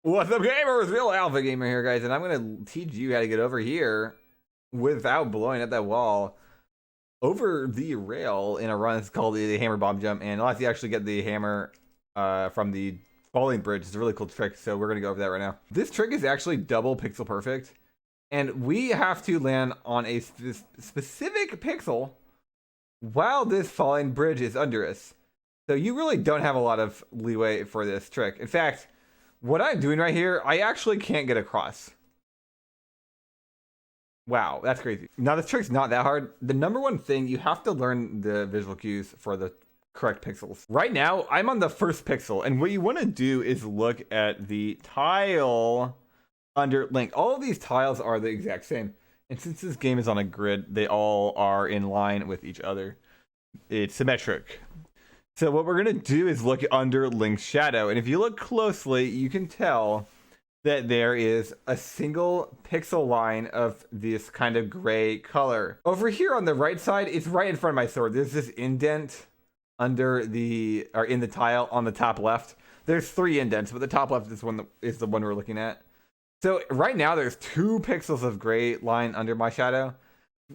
What's up, gamers? Real Alpha Gamer here, guys, and I'm gonna teach you how to get over here without blowing up that wall over the rail in a run. It's called the hammer bomb jump, and unless you actually get the hammer from the falling bridge, it's a really cool trick. So we're gonna go over that right now. This trick is actually double pixel perfect, and we have to land on a specific pixel while this falling bridge is under us. So you really don't have a lot of leeway for this trick. In fact, what I'm doing right here, I actually can't get across. Wow, that's crazy. Now, this trick's not that hard. The number one thing, you have to learn the visual cues for the correct pixels. Right now, I'm on the first pixel, and what you want to do is look at the tile under link. All of these tiles are the exact same. And since this game is on a grid, they all are in line with each other. It's symmetric. So what we're gonna do is look under Link's shadow, and if you look closely, you can tell that there is a single pixel line of this kind of gray color. Over here on the right side, it's right in front of my sword. There's this indent under the, or in the tile on the top left. There's 3 indents, but the top left is the one we're looking at. So right now there's 2 pixels of gray line under my shadow.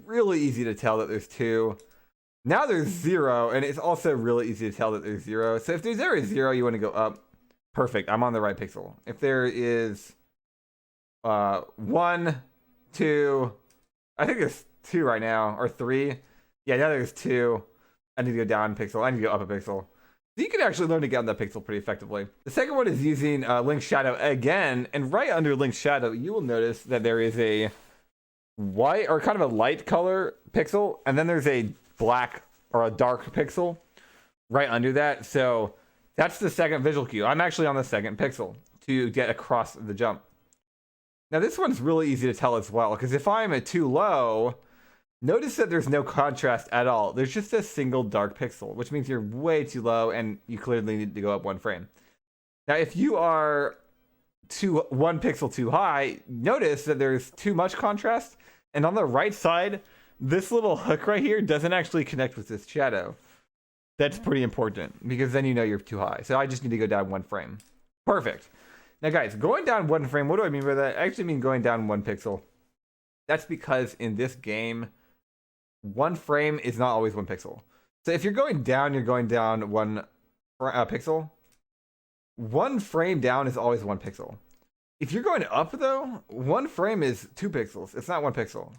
Really easy to tell that there's 2. Now there's 0, and it's also really easy to tell that there's 0. So if there's ever a 0, you want to go up. Perfect, I'm on the right pixel. If there is 1, 2, I think there's 2 right now, or 3. Yeah, now there's 2. I need to go down a pixel, I need to go up a pixel. So you can actually learn to get on that pixel pretty effectively. The second one is using Link's shadow again, and right under Link's shadow, you will notice that there is a white, or kind of a light color pixel, and then there's a black or a dark pixel right under that. So that's the second visual cue. I'm actually on the second pixel to get across the jump. Now this one's really easy to tell as well, because if I'm at too low, notice that there's no contrast at all. There's just a single dark pixel, which means you're way too low and you clearly need to go up 1 frame. Now if you are 1 pixel too high, notice that there's too much contrast, and on the right side, this little hook right here doesn't actually connect with this shadow. That's pretty important, because then you know you're too high. So I just need to go down 1 frame. Perfect. Now guys, going down 1 frame, what do I mean by that? I actually mean going down 1 pixel. That's because in this game, 1 frame is not always 1 pixel. So if you're going down 1 pixel. 1 frame down is always 1 pixel. If you're going up though, 1 frame is 2 pixels. It's not 1 pixel.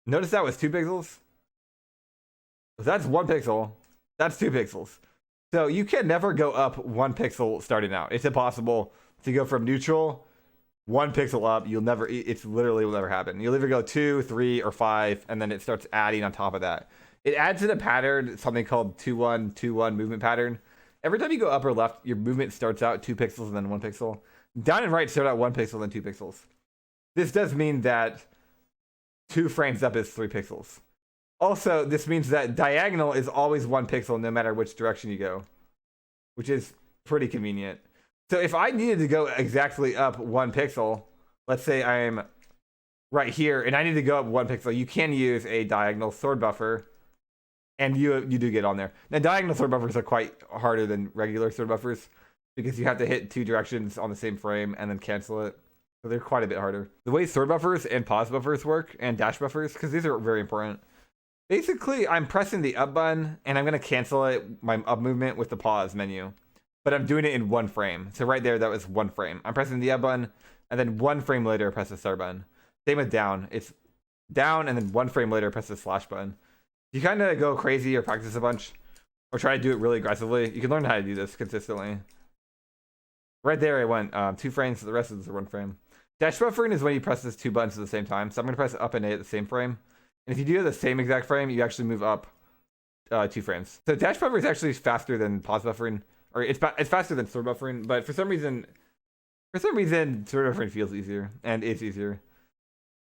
Notice that was 2 pixels. That's 1 pixel. That's 2 pixels. So you can never go up 1 pixel starting out. It's impossible to go from neutral 1 pixel up. It's literally will never happen. You'll either go 2, 3, or 5, and then it starts adding on top of that. It adds in a pattern, something called 2-1, 2-1 movement pattern. Every time you go up or left, your movement starts out 2 pixels and then 1 pixel. Down and right start out 1 pixel and 2 pixels. This does mean that 2 frames up is 3 pixels. Also, this means that diagonal is always 1 pixel no matter which direction you go, which is pretty convenient. So if I needed to go exactly up 1 pixel, let's say I'm right here and I need to go up 1 pixel, you can use a diagonal sword buffer, and you do get on there. Now, diagonal sword buffers are quite harder than regular sword buffers because you have to hit 2 directions on the same frame and then cancel it. So they're quite a bit harder. The way sword buffers and pause buffers work, and dash buffers, because these are very important. Basically, I'm pressing the up button, and I'm going to cancel my up movement with the pause menu. But I'm doing it in 1 frame. So right there, that was 1 frame. I'm pressing the up button, and then 1 frame later, I press the start button. Same with down. It's down, and then 1 frame later, press the slash button. You kind of go crazy or practice a bunch, or try to do it really aggressively. You can learn how to do this consistently. Right there, I went 2 frames. The rest of this is 1 frame. Dash buffering is when you press these 2 buttons at the same time. So I'm going to press up and A at the same frame. And if you do the same exact frame, you actually move up 2 frames. So dash buffer is actually faster than pause buffering, or it's faster than sword buffering. But for some reason, sword buffering feels easier and is easier.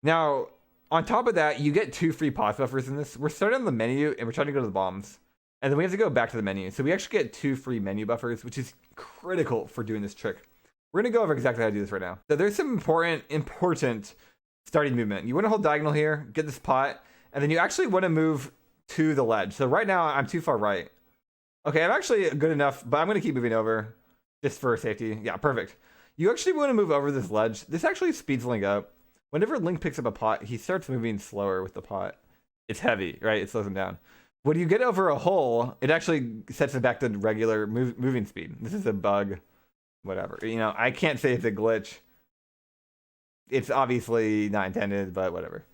Now, on top of that, you get 2 free pause buffers in this. We're starting on the menu and we're trying to go to the bombs, and then we have to go back to the menu. So we actually get 2 free menu buffers, which is critical for doing this trick. We're going to go over exactly how to do this right now. So there's some important starting movement. You want to hold diagonal here, get this pot, and then you actually want to move to the ledge. So right now, I'm too far right. Okay, I'm actually good enough, but I'm going to keep moving over just for safety. Yeah, perfect. You actually want to move over this ledge. This actually speeds Link up. Whenever Link picks up a pot, he starts moving slower with the pot. It's heavy, right? It slows him down. When you get over a hole, it actually sets it back to regular moving speed. This is a bug, whatever. You know, I can't say it's a glitch. It's obviously not intended, but whatever.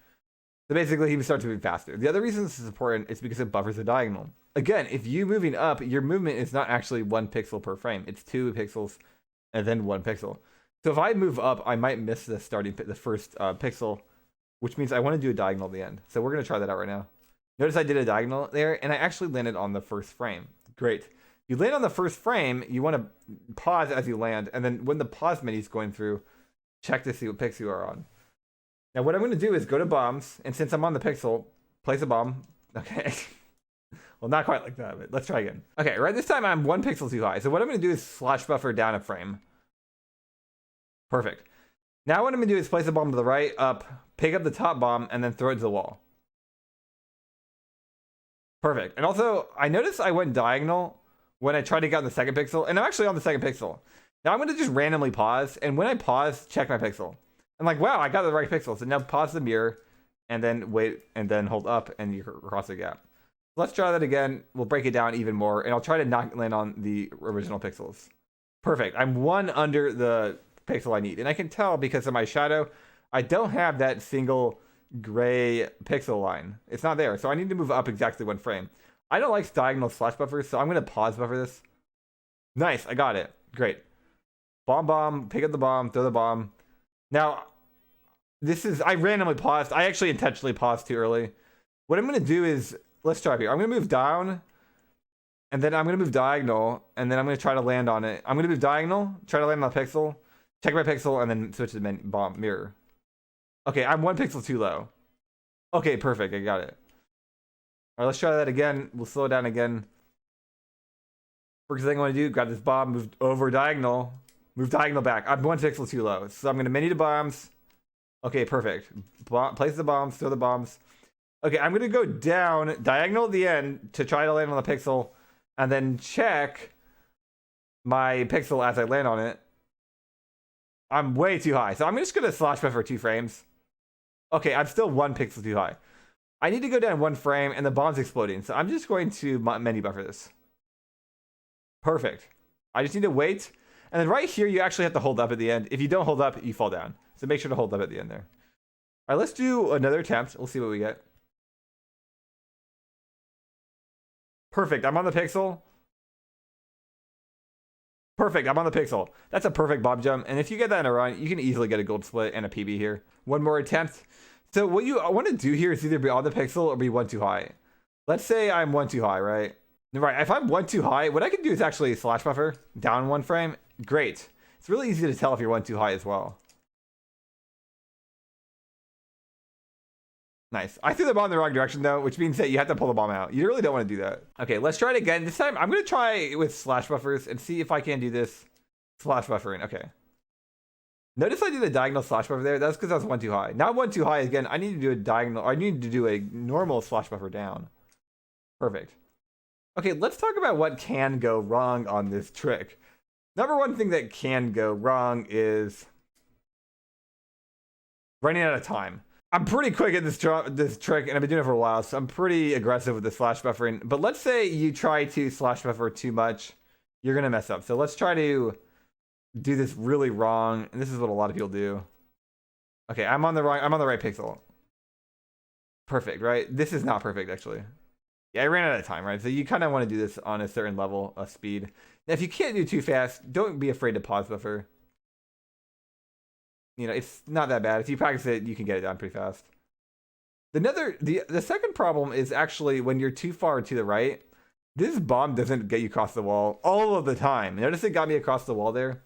So basically, he starts moving faster. The other reason this is important is because it buffers the diagonal. Again, if you moving up, your movement is not actually 1 pixel per frame. It's 2 pixels and then 1 pixel. So if I move up, I might miss the first pixel, which means I want to do a diagonal at the end. So we're going to try that out right now. Notice I did a diagonal there, and I actually landed on the first frame. Great. You land on the first frame, you want to pause as you land, and then when the pause menu is going through, check to see what pixel you are on. Now what I'm going to do is go to bombs, and since I'm on the pixel, place a bomb. Okay. Well, not quite like that, but let's try again. Okay, right this time I'm 1 pixel too high. So what I'm going to do is slash buffer down a frame. Perfect. Now what I'm going to do is place a bomb to the right, up, pick up the top bomb, and then throw it to the wall. Perfect. And also, I noticed I went diagonal when I tried to get on the second pixel, and I'm actually on the second pixel. Now I'm going to just randomly pause, and when I pause, check my pixel. I'm like, wow, I got the right pixel. So now pause the mirror, and then wait, and then hold up, and you cross the gap. Let's try that again. We'll break it down even more, and I'll try to not land on the original pixels. Perfect. I'm 1 under the pixel I need, and I can tell because of my shadow, I don't have that single gray pixel line. It's not there, so I need to move up exactly 1 frame. I don't like diagonal slash buffers, so I'm going to pause buffer this. Nice, I got it. Great. Bomb, pick up the bomb, throw the bomb. Now, I randomly paused. I actually intentionally paused too early. What I'm going to do is, let's try here. I'm going to move down, and then I'm going to move diagonal, and then I'm going to try to land on it. I'm going to move diagonal, try to land on the pixel, check my pixel, and then switch to the bomb mirror. Okay, I'm 1 pixel too low. Okay, perfect. I got it. All right, let's try that again. We'll slow it down again. First thing I want to do, grab this bomb, move over diagonal, move diagonal back. I'm 1 pixel too low, so I'm going to menu to bombs. Okay, perfect. Place the bombs, throw the bombs. Okay, I'm going to go down diagonal at the end to try to land on the pixel, and then check my pixel as I land on it. I'm way too high, so I'm just going to slash buffer 2 frames. Okay, I'm still 1 pixel too high. I need to go down 1 frame, and the bomb's exploding, so I'm just going to menu buffer this. Perfect. I just need to wait, and then right here, you actually have to hold up at the end. If you don't hold up, you fall down. So make sure to hold up at the end there. All right, let's do another attempt. We'll see what we get. Perfect. I'm on the pixel. Perfect. I'm on the pixel. That's a perfect bomb jump. And if you get that in a run, you can easily get a gold split and a PB here. 1 more attempt. So what you want to do here is either be on the pixel or be 1 too high. Let's say I'm 1 too high, right? Right. If I'm 1 too high, what I can do is actually slash buffer down 1 frame. Great. It's really easy to tell if you're 1 too high as well. Nice. I threw the bomb in the wrong direction, though, which means that you have to pull the bomb out. You really don't want to do that. Okay, let's try it again. This time, I'm going to try with slash buffers and see if I can do this slash buffering. Okay. Notice I did a diagonal slash buffer there. That's because I was 1 too high. Now 1 too high, again, I need to do a diagonal. I need to do a normal slash buffer down. Perfect. Okay, let's talk about what can go wrong on this trick. Number 1 thing that can go wrong is running out of time. I'm pretty quick at this trick, and I've been doing it for a while, so I'm pretty aggressive with the slash buffering. But let's say you try to slash buffer too much, you're gonna mess up. So let's try to do this really wrong, and this is what a lot of people do. Okay, I'm on the right pixel. Perfect, right? This is not perfect, actually. Yeah, I ran out of time, right? So you kind of want to do this on a certain level of speed. Now, if you can't do too fast, don't be afraid to pause buffer. You know, it's not that bad. If you practice it, you can get it down pretty fast. The second problem is actually when you're too far to the right, this bomb doesn't get you across the wall all of the time. Notice it got me across the wall there.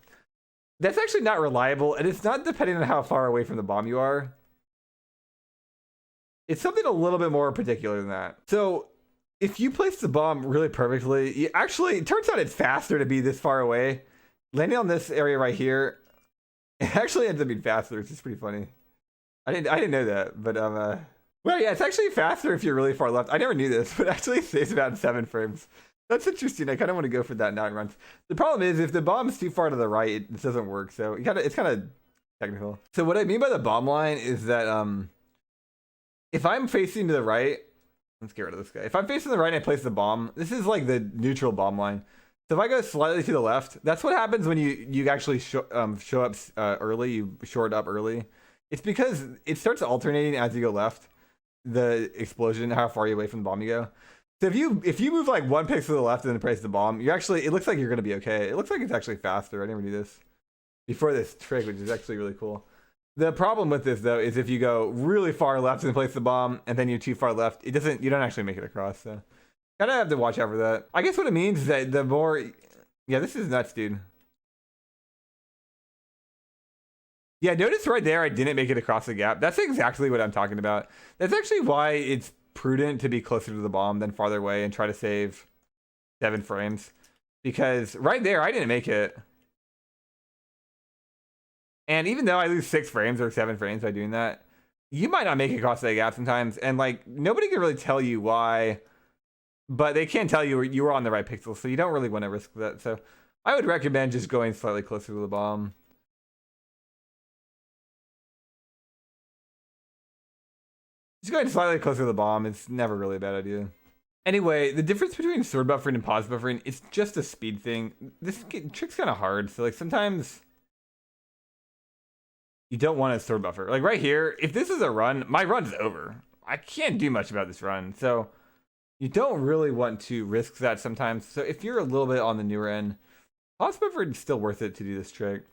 That's actually not reliable, and it's not depending on how far away from the bomb you are. It's something a little bit more particular than that. So if you place the bomb really perfectly, it turns out it's faster to be this far away. Landing on this area right here, it actually ends up being faster, which is pretty funny. I didn't know that, but well, yeah, it's actually faster if you're really far left. I never knew this, but actually it saves about 7 frames. That's interesting. I kind of want to go for that 9 runs. The problem is if the bomb's too far to the right, it doesn't work. So it's kind of technical. So what I mean by the bomb line is that if I'm facing to the right, let's get rid of this guy. If I'm facing the right and I place the bomb, this is like the neutral bomb line. So if I go slightly to the left, that's what happens when you actually show up early. You short up early. It's because it starts alternating as you go left. The explosion, how far away from the bomb you go. So if you move like 1 pixel to the left and then place the bomb, it looks like you're gonna be okay. It looks like it's actually faster. I never do this before this trick, which is actually really cool. The problem with this though is if you go really far left and place the bomb and then you're too far left, you don't actually make it across. So kind of have to watch out for that. I guess what it means is that the more, yeah, this is nuts, dude. Yeah, notice right there I didn't make it across the gap. That's exactly what I'm talking about. That's actually why it's prudent to be closer to the bomb than farther away and try to save 7 frames. Because right there, I didn't make it. And even though I lose 6 frames or 7 frames by doing that, you might not make it across that gap sometimes. And like, nobody can really tell you why, but they can tell you were on the right pixel. So you don't really want to risk that. So I would recommend just going slightly closer to the bomb. Just going slightly closer to the bomb, it's never really a bad idea. Anyway, the difference between sword buffering and pause buffering, it's just a speed thing. This trick's kind of hard, so like sometimes you don't want to sword buffer. Like right here, if this is a run, my run's over. I can't do much about this run, so you don't really want to risk that sometimes. So if you're a little bit on the newer end, pause buffering is still worth it to do this trick.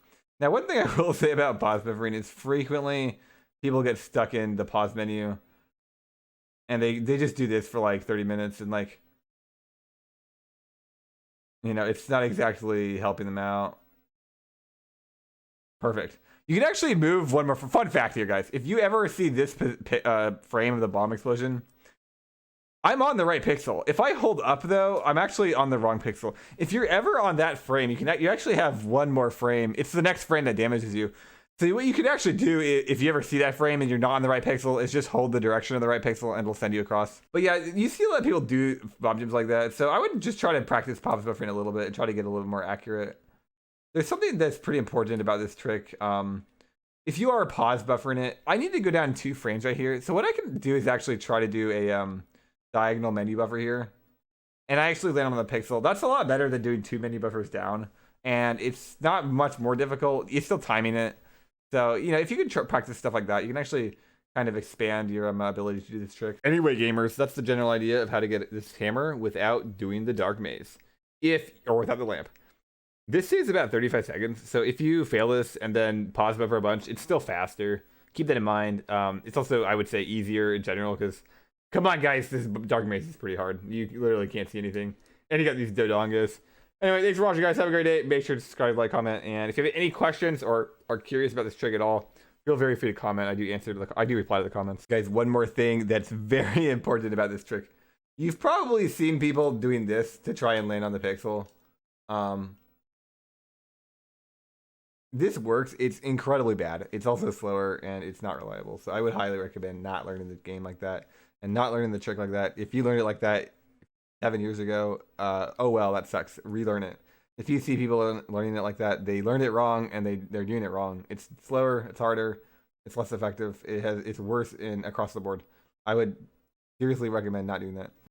Now, one thing I will say about pause buffering is frequently people get stuck in the pause menu and they just do this for like 30 minutes and like, you know, it's not exactly helping them out. Perfect. You can actually move one more. Fun fact here, guys. If you ever see this frame of the bomb explosion, I'm on the right pixel. If I hold up though, I'm actually on the wrong pixel. If you're ever on that frame, you actually have one more frame. It's the next frame that damages you. So what you can actually do if you ever see that frame and you're not on the right pixel is just hold the direction of the right pixel and it'll send you across. But yeah, you see a lot of people do bomb jumps like that. So I would just try to practice pause buffering a little bit and try to get a little more accurate. There's something that's pretty important about this trick. If you are pause buffering it, I need to go down 2 frames right here. So what I can do is actually try to do a diagonal menu buffer here. And I actually land on the pixel. That's a lot better than doing 2 menu buffers down. And it's not much more difficult. You're still timing it. So, you know, if you can practice stuff like that, you can actually kind of expand your ability to do this trick. Anyway, gamers, that's the general idea of how to get this hammer without doing the dark maze. Or without the lamp. This is about 35 seconds. So if you fail this and then pause buffer a bunch, it's still faster. Keep that in mind. It's also, I would say, easier in general because, come on, guys, this dark maze is pretty hard. You literally can't see anything. And you got these dodongas. Anyway, thanks for watching, guys. Have a great day. Make sure to subscribe, like, comment, and if you have any questions or are curious about this trick at all, feel very free to comment. I do reply to the comments. Guys, one more thing that's very important about this trick. You've probably seen people doing this to try and land on the pixel. This works. It's incredibly bad. It's also slower and it's not reliable. So I would highly recommend not learning the game like that and not learning the trick like that. If you learned it like that 7 years ago, oh well, that sucks. Relearn it. If you see people learning it like that, they learned it wrong and they're doing it wrong. It's slower, it's harder, it's less effective. It's worse across the board. I would seriously recommend not doing that.